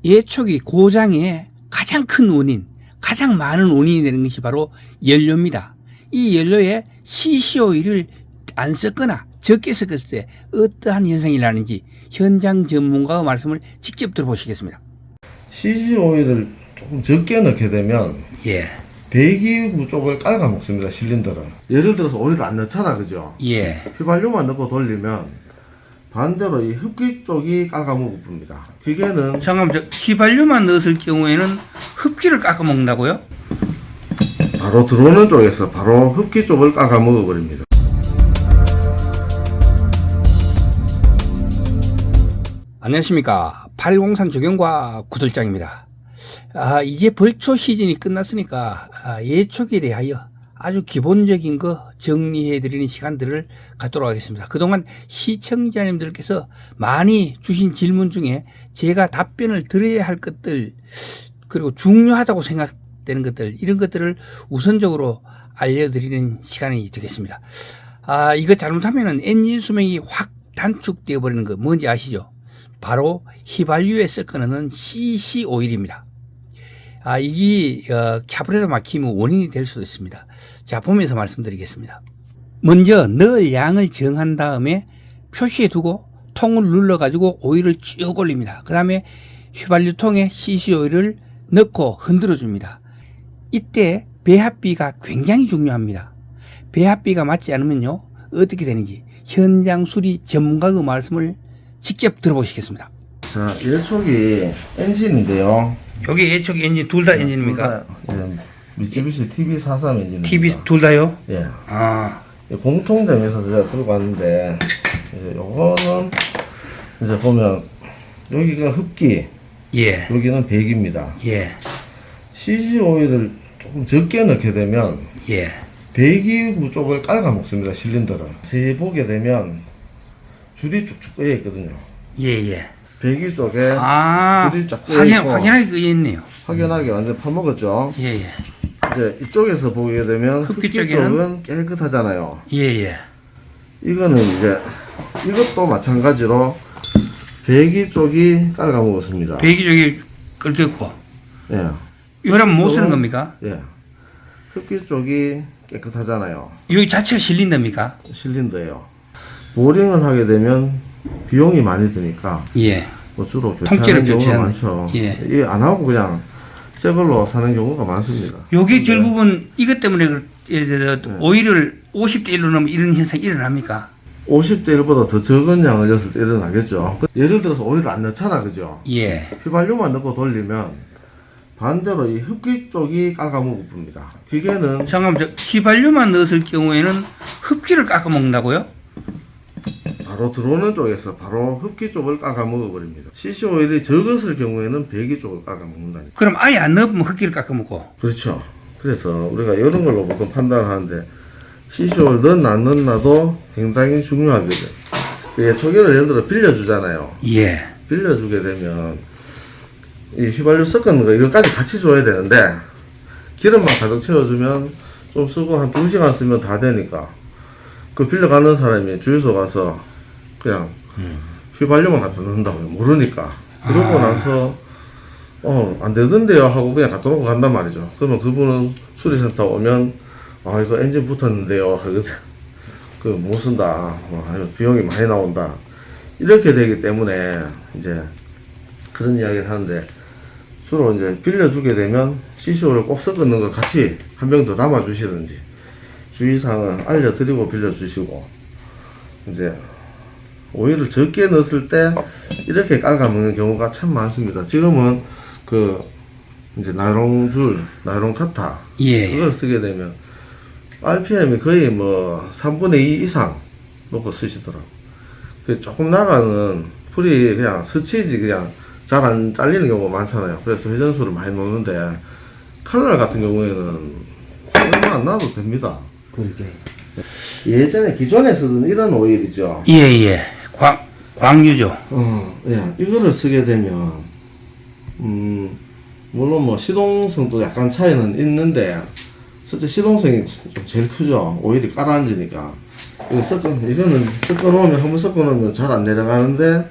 예초기 고장의 가장 큰 원인, 가장 많은 원인이 되는 것이 바로 연료입니다. 이 연료에 CC오일을 안 썼거나 적게 썼을 때 어떠한 현상이 일어나는지 현장 전문가의 말씀을 직접 들어보시겠습니다. CC오일을 조금 적게 넣게 되면 예. 배기구 쪽을 깔아 먹습니다. 실린더를. 예를 들어서 오일을 안 넣잖아, 그죠? 예. 휘발유만 넣고 돌리면 반대로 이 흡기 쪽이 깔아먹을 겁니다. 기계는 잠깐만, 휘발유만 넣었을 경우에는 흡기를 깎아 먹는다고요? 바로 들어오는 쪽에서 바로 흡기 쪽을 깔아먹어 버립니다. 안녕하십니까. 803 조경과 구들장입니다. 이제 벌초 시즌이 끝났으니까 예초기에 대하여 아주 기본적인 거 정리해 드리는 시간들을 갖도록 하겠습니다. 그동안 시청자님들께서 많이 주신 질문 중에 제가 답변을 드려야 할 것들, 그리고 중요하다고 생각되는 것들, 이런 것들을 우선적으로 알려드리는 시간이 되겠습니다. 이거 잘못하면 엔진 수명이 확 단축되어 버리는 거 뭔지 아시죠? 바로 휘발유에 섞어넣는 CC 오일입니다. 이게 카브레터 막힘의 원인이 될 수도 있습니다. 자, 보면서 말씀드리겠습니다. 먼저 넣을 양을 정한 다음에 표시해 두고 통을 눌러 가지고 오일을 쭉 올립니다. 그 다음에 휘발유통에 CC 오일을 넣고 흔들어 줍니다. 이때 배합비가 굉장히 중요합니다. 배합비가 맞지 않으면요, 어떻게 되는지 현장 수리 전문가의 말씀을 직접 들어보시겠습니다. 자, 예초기 엔진인데요. 여기 예초기 엔진 둘 다 엔진입니까? 예, 미쓰비시 TB43 엔진입니다. TV 둘 다요? 예. 공통점에서 제가 들고 왔는데, 이제 요거는 이제 보면 여기가 흡기, 예. 여기는 배기입니다. 예. CC 오일을 조금 적게 넣게 되면 예. 배기구 쪽을 깔아 먹습니다. 실린더를. 자세히 보게 되면 줄이 쭉쭉 꺼여 있거든요. 예. 배기 쪽에 줄이 쫙 꺼여 있고 확연하게 그게 있네요. 확연하게 완전 파먹었죠. 예. 이제 이쪽에서 보게 되면 흡기 쪽은 깨끗하잖아요. 예. 이거는 이제 이것도 마찬가지로 배기 쪽이 깔아 먹었습니다. 배기 쪽이 끓겠고. 예. 이거는 못 쓰는 겁니까? 예. 흡기 쪽이 깨끗하잖아요. 여기 자체가 실린더입니까? 실린더예요. 보링을 하게 되면 비용이 많이 드니까 예. 뭐 주로 통째로 교체하는 경우가 교체하는. 많죠. 예. 이게 안 하고 그냥 새 걸로 사는 경우가 많습니다. 요게 결국은 이것 때문에 오일을 50대 1로 넣으면 이런 현상이 일어납니까? 50대 1보다 더 적은 양을 넣었을 때 일어나겠죠. 예를 들어서 오일을 안 넣잖아, 그죠? 예. 휘발유만 넣고 돌리면 반대로 이 흡기 쪽이 깔아먹을 겁니다. 기계는 잠깐만, 휘발유만 넣었을 경우에는 흡기를 깎아 먹는다고요? 바로 들어오는 쪽에서 바로 흡기 쪽을 깔아먹어 버립니다. CC 오일이 적었을 경우에는 배기 쪽을 깔아먹는다니까. 그럼 아예 안 넣으면 흡기를 깎아 먹고. 그렇죠. 그래서 우리가 이런 걸로 보통 판단하는데 CC 오일 넣나 안 넣나도 굉장히 중요하거든요. 예초기를 예를 들어 빌려주잖아요. 예. 빌려주게 되면 이 휘발유 섞은 거 이거까지 같이 줘야 되는데 기름만 가득 채워주면 좀 쓰고 한 2시간 쓰면 다 되니까 그 빌려가는 사람이 주유소 가서 그냥 휘발유만 갖다 넣는다고요. 모르니까. 그러고 나서 안 되던데요 하고 그냥 갖다 놓고 간단 말이죠. 그러면 그분은 수리센터 오면 이거 엔진 붙었는데요 하거든. 그 못 쓴다. 아니면 비용이 많이 나온다. 이렇게 되기 때문에 이제 그런 이야기를 하는데 주로 이제 빌려주게 되면 CC오를 꼭 섞는 거 같이 한 병 더 담아 주시든지 주의사항은 알려드리고 빌려주시고 이제 오일을 적게 넣었을 때 이렇게 깔아먹는 경우가 참 많습니다. 지금은 그 이제 나일론 카타 예. 그걸 쓰게 되면 RPM이 거의 뭐 3분의 2 이상 놓고 쓰시더라고. 조금 나가는 풀이 그냥 스치지 그냥 잘 안 잘리는 경우가 많잖아요. 그래서 회전수를 많이 놓는데 칼날 같은 경우에는 얼마 안 나도 됩니다. 그러게. 예전에 기존에 쓰던 이런 오일이죠. 예. 광유죠. 예. 이거를 쓰게 되면 물론 뭐 시동성도 약간 차이는 있는데 실제 시동성이 좀 제일 크죠. 오일이 깔아앉으니까. 이거는 섞어놓으면 한번 섞어놓으면 잘 안 내려가는데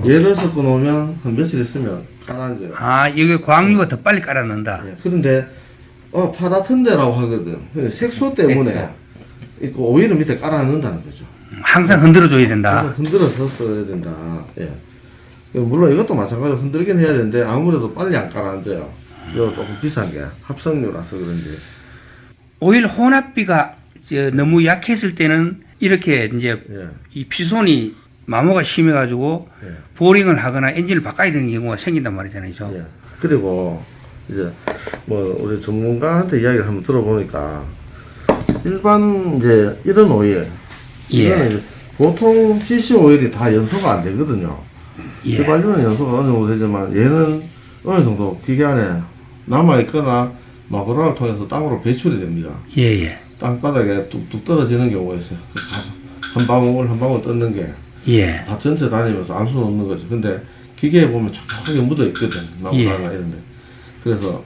얘를 섞어놓으면 한 며칠 있으면 가라앉아요. 아, 여기 광유가 더 빨리 깔아넣는다. 예, 그런데 파라텐데라고 하거든. 색소 때문에 있고 오일을 밑에 깔아넣는다는 거죠. 항상 흔들어줘야 된다. 그래서 흔들어서 써야 된다. 예. 물론 이것도 마찬가지로 흔들긴 해야 되는데 아무래도 빨리 안 깔아앉아요. 이거 조금 비싼 게 합성유라서 그런지. 오일 혼합비가 너무 약했을 때는 이렇게 이제 예. 이 피손이 마모가 심해가지고 예. 보링을 하거나 엔진을 바꿔야 되는 경우가 생긴단 말이잖아요. 그죠? 예. 그리고 이제 뭐 우리 전문가한테 이야기를 한번 들어보니까 일반 이제 이런 오일 이거는 이제 보통 CC 오일이 다 연소가 안 되거든요. 예. 휘발유는 연소가 어느 정도 되지만 얘는 어느 정도 기계 안에 남아 있거나 마구라를 통해서 땅으로 배출이 됩니다. 예, 예. 땅바닥에 뚝뚝 떨어지는 경우가 있어요. 한 방울 한 방울 뜯는 게 예. 다 전체 다니면서 알 수는 없는 거죠. 근데 기계에 보면 촉촉하게 묻어 있거든. 나무라나 이런 데. 그래서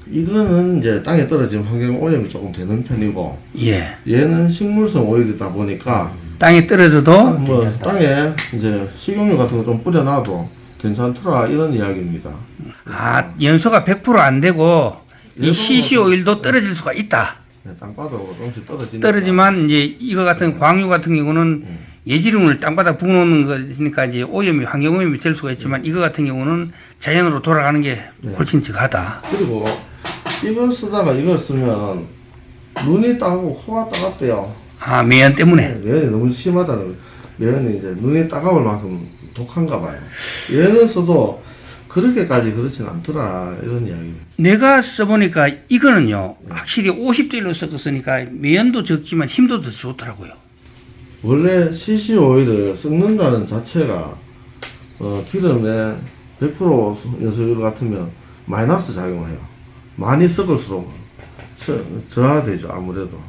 이거는 이제 땅에 떨어지면 환경 오염이 조금 되는 편이고 예. 얘는 식물성 오일이다 보니까 땅에 떨어져도 뭐 땅에 이제 식용유 같은 거 좀 뿌려놔도 괜찮더라 이런 이야기입니다. 아, 연소가 100%안 되고 이 연소가 CC 오일도 떨어질 수가 있다. 네, 땅바닥으로 조금씩 떨어지니까. 떨어지만 이제 이거 같은 광유 같은 경우는 예지름을 땅바닥 부어놓는 거니까 이제 오염이 환경 오염이 될 수가 있지만 이거 같은 경우는 자연으로 돌아가는 게 훨씬 적하다. 그리고 이걸 쓰다가 이걸 쓰면 눈이 따가고 코가 따갑대요. 아, 매연 때문에. 매연이 너무 심하다는 거예요. 매연이 이제 눈이 따가울 만큼 독한가 봐요. 얘는 써도 그렇게까지 그렇진 않더라 이런 이야기. 내가 써보니까 이거는요 확실히 50대1로 섞었으니까 매연도 적지만 힘도 더 좋더라고요. 원래 CC 오일을 섞는다는 자체가 기름에 100% 연소율 같으면 마이너스 작용을 해요. 많이 섞을수록 저하되죠 아무래도.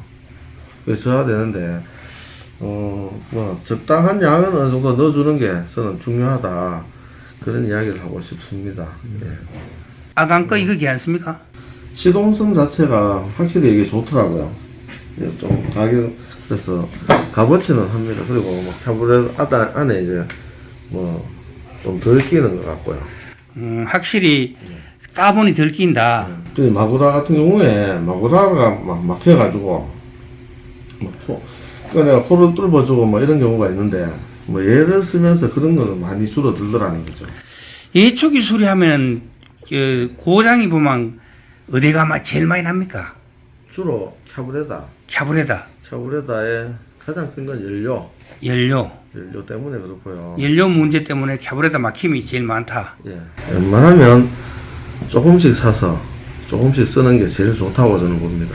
그래서 저하되는데 뭐 적당한 양은 어느 정도 넣어주는 게 저는 중요하다 그런 이야기를 하고 싶습니다. 예. 아간 거 이거 괜찮습니까? 시동성 자체가 확실히 이게 좋더라고요. 예, 좀 가격 그래서 값어치는 합니다. 그리고 뭐 캐브레 안에 이제 뭐 좀 덜 끼는 것 같고요. 확실히 까본이 덜 낀다. 근데 마구라 같은 경우에 마구라가 막 막혀가지고 내가 코를 뚫어주고 뭐 이런 경우가 있는데 뭐 얘를 쓰면서 그런 거는 많이 줄어들더라는 거죠. 예초기 수리하면 고장이 보면 어디가 제일 많이 납니까? 주로 캐브레다, 캬브레다의 가장 큰 건 연료 때문에 그렇고요. 연료 문제 때문에 캐브레다 막힘이 제일 많다. 예. 웬만하면 조금씩 사서 조금씩 쓰는 게 제일 좋다고 저는 봅니다.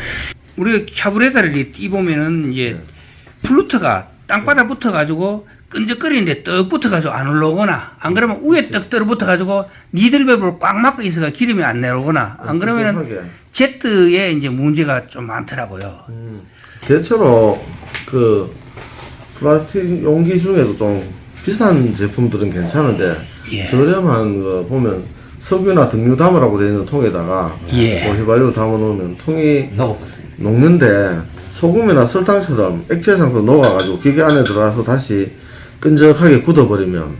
우리가 캐브레다를 띄보면은 이제 플루트가 땅바닥 붙어가지고 끈적거리는데 떡 붙어가지고 안 올라오거나 안 그러면 위에 떡 떨어붙어가지고 니들배를 꽉 막고 있어가 기름이 안 내려오거나 안 그러면은 제트에 이제 문제가 좀 많더라고요. 대체로 그 플라스틱 용기 중에도 좀 비싼 제품들은 괜찮은데 예. 저렴한 거 보면 석유나 등유 담으라고 되어 있는 통에다가 예. 뭐 휘발유 담아 놓으면 통이 녹는데 소금이나 설탕처럼 액체 상태로 녹아가지고 기계 안에 들어가서 다시 끈적하게 굳어버리면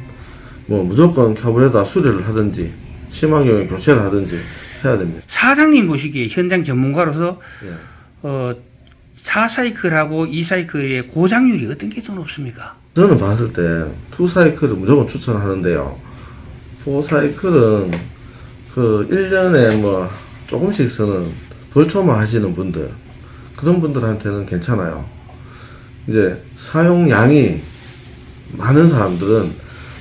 뭐 무조건 캐브레다 수리를 하든지 심한 경우에 교체를 하든지 해야 됩니다. 사장님 보시기에 현장 전문가로서 예. 4사이클하고 2사이클의 고장률이 어떤 게 더 높습니까? 저는 봤을 때 2사이클을 무조건 추천하는데요. 4사이클은 그 1년에 뭐 조금씩 쓰는 벌초만 하시는 분들 그런 분들한테는 괜찮아요. 이제 사용량이 많은 사람들은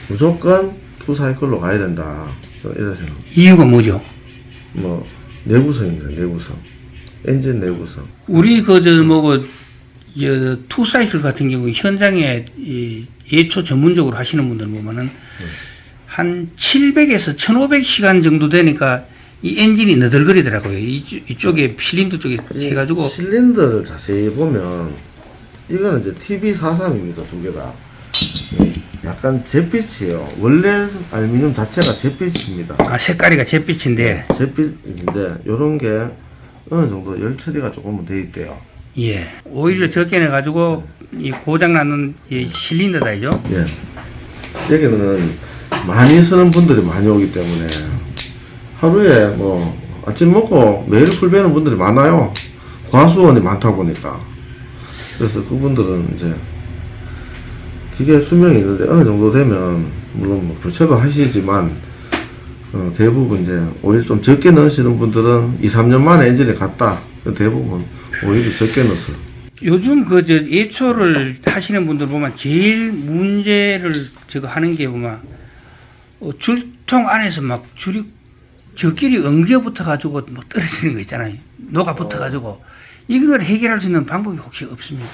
무조건 2사이클로 가야 된다. 저는 이렇게 생각합니다. 이유가 뭐죠? 뭐 내구성입니다. 내구성. 엔진 내구성. 우리 투사이클 같은 경우 현장에 이 예초 전문적으로 하시는 분들 보면은 한 700에서 1500시간 정도 되니까 이 엔진이 너덜거리더라고요. 이쪽에 실린더 쪽에 해가지고 실린더를 자세히 보면 이거는 이제 TB43입니다. 두 개 다. 약간 잿빛이에요. 원래 알루미늄 자체가 잿빛입니다. 아 색깔이가 잿빛인데 잿빛인데 요런 게 어느 정도 열 처리가 조금은 돼 있대요. 예 오히려 적게 내가지고 이 고장 나는 이 실린더다죠. 예. 여기는 많이 쓰는 분들이 많이 오기 때문에 하루에 뭐 아침 먹고 매일 풀 베는 분들이 많아요. 과수원이 많다 보니까. 그래서 그분들은 이제 기계 수명이 있는데 어느 정도 되면 물론 뭐 교체도 하시지만 대부분 이제 오일 좀 적게 넣으시는 분들은 2, 3년 만에 엔진이 갔다. 대부분 오일이 적게 넣었어요. 요즘 그 저 예초를 하시는 분들 보면 제일 문제를 저거 하는 게 보면 줄통 안에서 막 줄이 저끼리 엉겨 붙어 가지고 뭐 떨어지는 거 있잖아요. 녹아 붙어 가지고 이걸 해결할 수 있는 방법이 혹시 없습니까?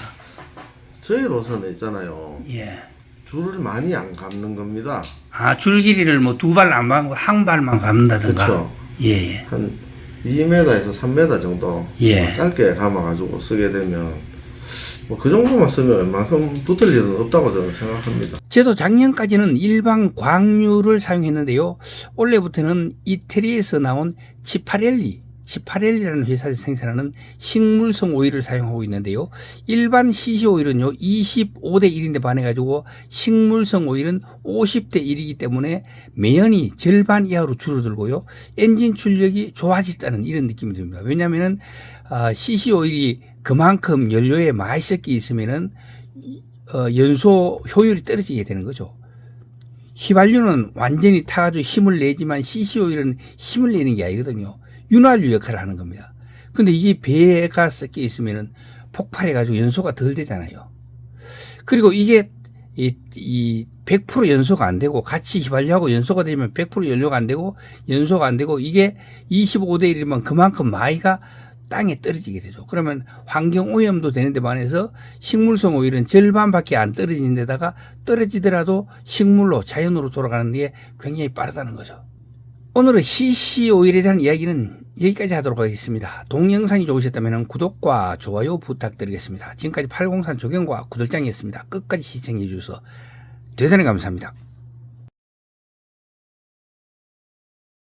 저희로서는 있잖아요. 예. 줄을 많이 안 감는 겁니다. 아, 줄 길이를 뭐 두 발 안 감고 한 발만 감는다든가. 그렇죠. 예, 예. 한 2m에서 3m 정도 예. 짧게 감아가지고 쓰게 되면 뭐 그 정도만 쓰면 웬만큼 붙을 일은 없다고 저는 생각합니다. 저도 작년까지는 일반 광유를 사용했는데요. 올해부터는 이태리에서 나온 치파렐리라는 회사에서 생산하는 식물성 오일을 사용하고 있는데요. 일반 CC 오일은요 25대 1인데 반해가지고 식물성 오일은 50대 1이기 때문에 매연이 절반 이하로 줄어들고요. 엔진 출력이 좋아졌다는 이런 느낌이 듭니다. 왜냐하면은 CC 오일이 그만큼 연료에 많이 섞여 있으면은 연소 효율이 떨어지게 되는 거죠. 휘발유는 완전히 타가지고 힘을 내지만 CC 오일은 힘을 내는 게 아니거든요. 윤활유 역할을 하는 겁니다. 근데 이게 배가 섞여 있으면은 폭발해가지고 연소가 덜 되잖아요. 그리고 이게 100% 연소가 안 되고 같이 휘발유하고 연소가 되면 100% 연료가 안 되고 연소가 안 되고 이게 25대 1이면 그만큼 마이가 땅에 떨어지게 되죠. 그러면 환경 오염도 되는데 반해서 식물성 오일은 절반밖에 안 떨어지는 데다가 떨어지더라도 식물로 자연으로 돌아가는 게 굉장히 빠르다는 거죠. 오늘은 CC 오일에 대한 이야기는 여기까지 하도록 하겠습니다. 동영상이 좋으셨다면 구독과 좋아요 부탁드리겠습니다. 지금까지 803 조경과 구들장이었습니다. 끝까지 시청해 주셔서 대단히 감사합니다.